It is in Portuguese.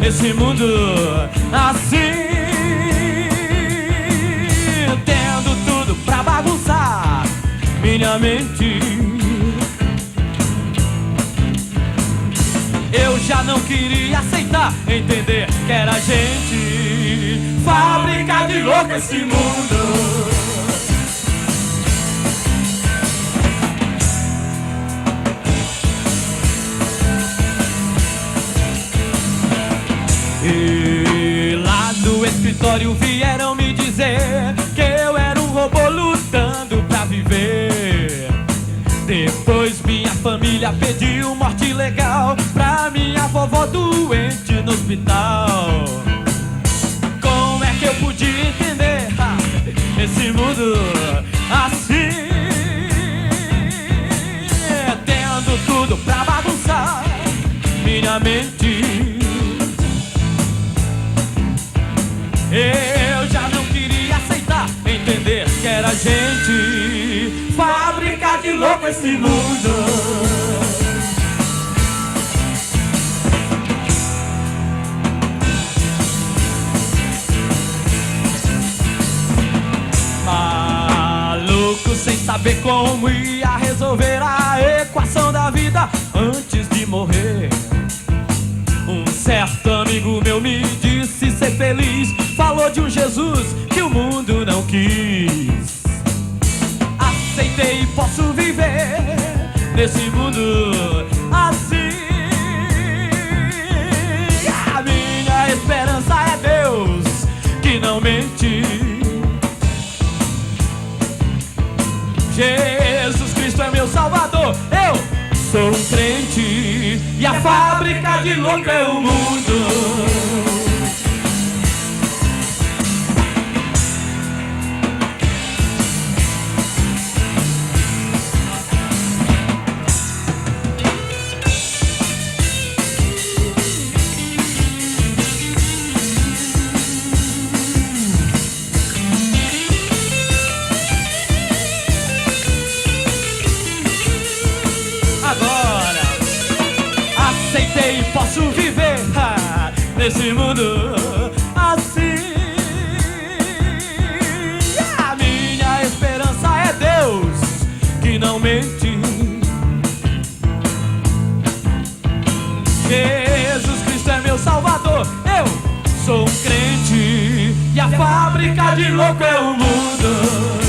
esse mundo assim, tendo tudo pra bagunçar minha mente. Eu já não queria aceitar, entender que era gente, fábrica de louco esse mundo. E lá no escritório vieram me dizer que eu era um robô lutando pra viver. Depois minha família pediu morte legal pra minha vovó doente no hospital. Como é que eu podia entender esse mundo assim, tendo tudo pra bagunçar minha mente? Eu já não queria aceitar, entender que era gente, fábrica de louco esse mundo. Maluco sem saber como ia resolver a equação da vida antes de morrer. Um certo amigo meu me disse ser feliz, falou de um Jesus que o mundo não quis. Aceitei e posso viver nesse mundo assim. A minha esperança é Deus que não mente. Jesus Cristo é meu Salvador, eu sou um crente e a fábrica de louco é o mundo. Agora aceitei e posso viver nesse mundo assim. A minha esperança é Deus que não mente. Jesus Cristo é meu Salvador, eu sou um crente e a fábrica de louco é o mundo.